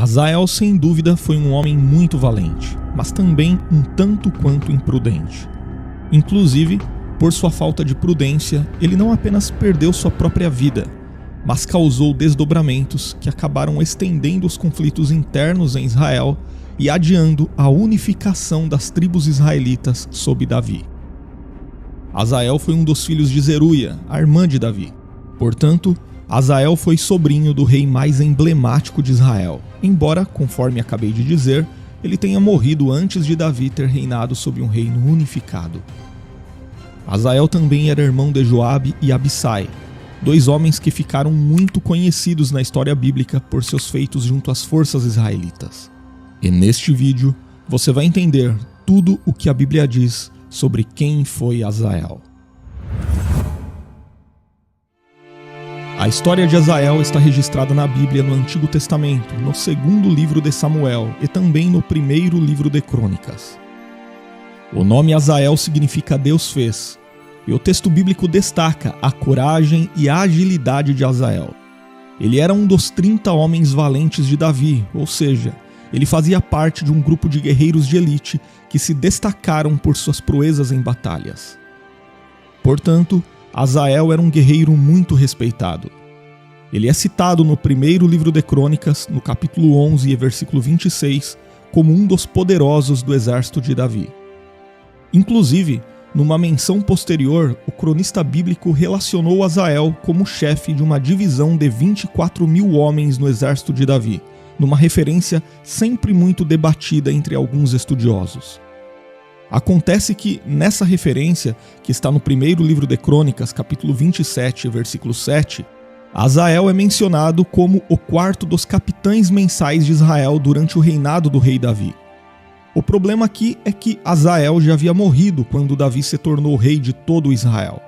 Hazael, sem dúvida, foi um homem muito valente, mas também um tanto quanto imprudente. Inclusive, por sua falta de prudência, ele não apenas perdeu sua própria vida, mas causou desdobramentos que acabaram estendendo os conflitos internos em Israel e adiando a unificação das tribos israelitas sob Davi. Hazael foi um dos filhos de Zeruia, a irmã de Davi. Portanto, Hazael foi sobrinho do rei mais emblemático de Israel, embora, conforme acabei de dizer, ele tenha morrido antes de Davi ter reinado sob um reino unificado. Hazael também era irmão de Joabe e Abissai, dois homens que ficaram muito conhecidos na história bíblica por seus feitos junto às forças israelitas. E neste vídeo, você vai entender tudo o que a Bíblia diz sobre quem foi Hazael. A história de Hazael está registrada na Bíblia no Antigo Testamento, no segundo livro de Samuel e também no primeiro livro de Crônicas. O nome Hazael significa Deus fez, e o texto bíblico destaca a coragem e a agilidade de Hazael. Ele era um dos 30 homens valentes de Davi, ou seja, ele fazia parte de um grupo de guerreiros de elite que se destacaram por suas proezas em batalhas. Portanto, Hazael era um guerreiro muito respeitado. Ele é citado no primeiro livro de Crônicas, no capítulo 11 e versículo 26, como um dos poderosos do exército de Davi. Inclusive, numa menção posterior, o cronista bíblico relacionou Hazael como chefe de uma divisão de 24.000 homens no exército de Davi, numa referência sempre muito debatida entre alguns estudiosos. Acontece que, nessa referência, que está no primeiro livro de Crônicas, capítulo 27, versículo 7, Hazael é mencionado como o quarto dos capitães mensais de Israel durante o reinado do rei Davi. O problema aqui é que Hazael já havia morrido quando Davi se tornou rei de todo Israel.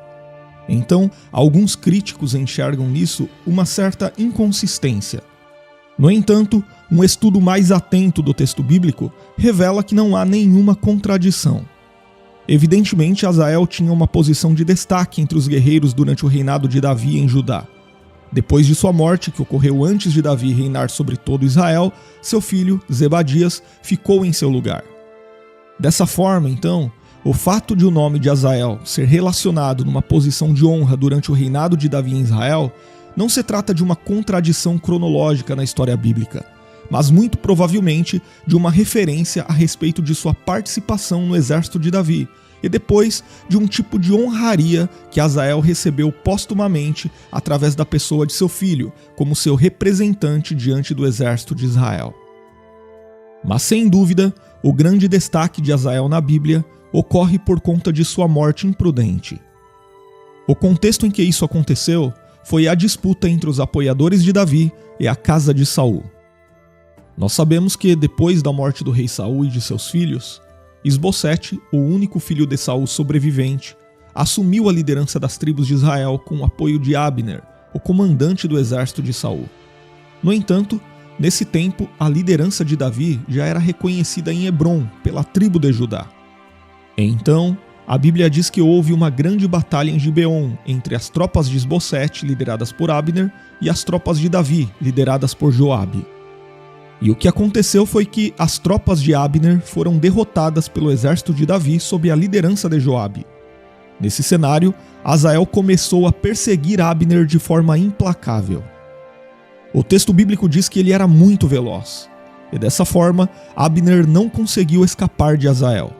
Então, alguns críticos enxergam nisso uma certa inconsistência. No entanto, um estudo mais atento do texto bíblico revela que não há nenhuma contradição. Evidentemente, Hazael tinha uma posição de destaque entre os guerreiros durante o reinado de Davi em Judá. Depois de sua morte, que ocorreu antes de Davi reinar sobre todo Israel, seu filho, Zebadias, ficou em seu lugar. Dessa forma, então, o fato de o nome de Hazael ser relacionado numa posição de honra durante o reinado de Davi em Israel não se trata de uma contradição cronológica na história bíblica, mas muito provavelmente de uma referência a respeito de sua participação no exército de Davi, e depois de um tipo de honraria que Hazael recebeu póstumamente através da pessoa de seu filho, como seu representante diante do exército de Israel. Mas sem dúvida, o grande destaque de Hazael na Bíblia ocorre por conta de sua morte imprudente. O contexto em que isso aconteceu foi a disputa entre os apoiadores de Davi e a casa de Saul. Nós sabemos que depois da morte do rei Saul e de seus filhos, Isbosete, o único filho de Saul sobrevivente, assumiu a liderança das tribos de Israel com o apoio de Abner, o comandante do exército de Saul. No entanto, nesse tempo, a liderança de Davi já era reconhecida em Hebrom pela tribo de Judá. Então, a Bíblia diz que houve uma grande batalha em Gibeon entre as tropas de Isbosete, lideradas por Abner, e as tropas de Davi, lideradas por Joabe. E o que aconteceu foi que as tropas de Abner foram derrotadas pelo exército de Davi sob a liderança de Joabe. Nesse cenário, Hazael começou a perseguir Abner de forma implacável. O texto bíblico diz que ele era muito veloz, e dessa forma, Abner não conseguiu escapar de Hazael.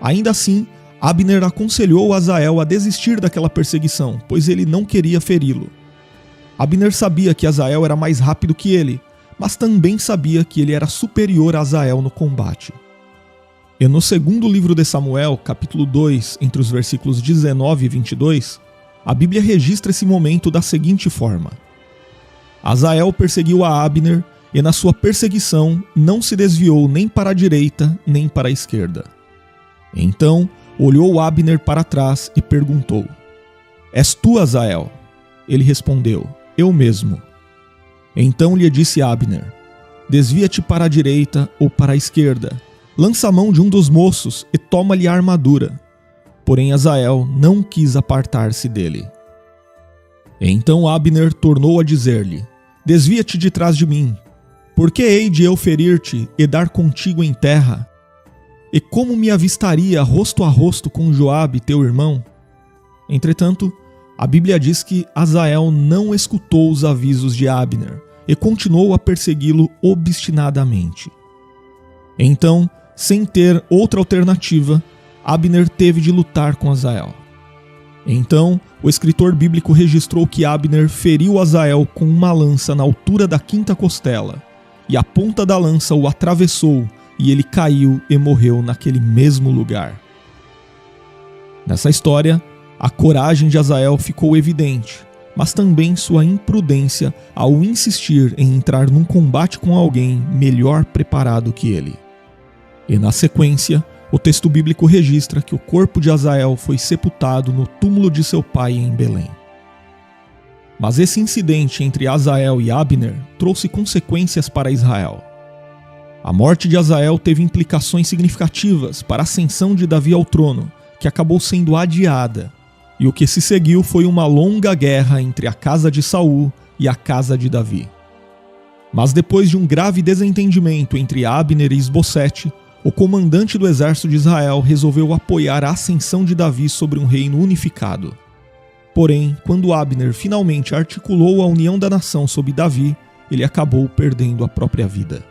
Ainda assim, Abner aconselhou Hazael a desistir daquela perseguição, pois ele não queria feri-lo. Abner sabia que Hazael era mais rápido que ele, mas também sabia que ele era superior a Hazael no combate. E no segundo livro de Samuel, capítulo 2, entre os versículos 19 e 22, a Bíblia registra esse momento da seguinte forma: Hazael perseguiu a Abner e na sua perseguição não se desviou nem para a direita nem para a esquerda. Então olhou Abner para trás e perguntou: És tu, Hazael? Ele respondeu: Eu mesmo. Então lhe disse Abner: Desvia-te para a direita ou para a esquerda, lança a mão de um dos moços e toma-lhe a armadura. Porém Hazael não quis apartar-se dele. Então Abner tornou a dizer-lhe: Desvia-te de trás de mim. Por que hei de eu ferir-te e dar contigo em terra? E como me avistaria rosto a rosto com Joabe, teu irmão? Entretanto, a Bíblia diz que Azael não escutou os avisos de Abner e continuou a persegui-lo obstinadamente. Então, sem ter outra alternativa, Abner teve de lutar com Azael. Então, o escritor bíblico registrou que Abner feriu Azael com uma lança na altura da quinta costela, e a ponta da lança o atravessou, e ele caiu e morreu naquele mesmo lugar. Nessa história, a coragem de Azael ficou evidente, mas também sua imprudência ao insistir em entrar num combate com alguém melhor preparado que ele. E na sequência, o texto bíblico registra que o corpo de Azael foi sepultado no túmulo de seu pai em Belém. Mas esse incidente entre Azael e Abner trouxe consequências para Israel. A morte de Azael teve implicações significativas para a ascensão de Davi ao trono, que acabou sendo adiada, e o que se seguiu foi uma longa guerra entre a casa de Saul e a casa de Davi. Mas depois de um grave desentendimento entre Abner e Isbosete, o comandante do exército de Israel resolveu apoiar a ascensão de Davi sobre um reino unificado. Porém, quando Abner finalmente articulou a união da nação sob Davi, ele acabou perdendo a própria vida.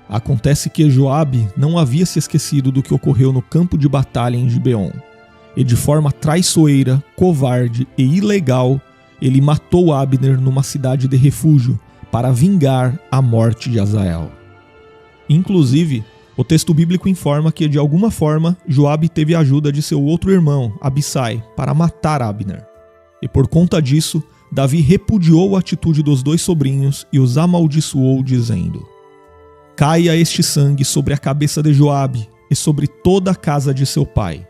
Acontece que Joabe não havia se esquecido do que ocorreu no campo de batalha em Gibeon, e de forma traiçoeira, covarde e ilegal, ele matou Abner numa cidade de refúgio para vingar a morte de Azael. Inclusive, o texto bíblico informa que, de alguma forma, Joabe teve a ajuda de seu outro irmão, Abissai, para matar Abner. E por conta disso, Davi repudiou a atitude dos dois sobrinhos e os amaldiçoou, dizendo: caia este sangue sobre a cabeça de Joabe e sobre toda a casa de seu pai.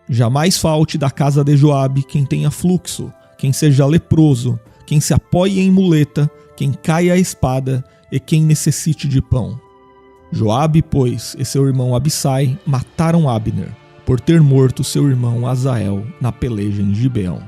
Jamais falte da casa de Joabe quem tenha fluxo, quem seja leproso, quem se apoie em muleta, quem caia a espada e quem necessite de pão. Joabe, pois, e seu irmão Abissai mataram Abner, por ter morto seu irmão Azael na peleja em Gibeão.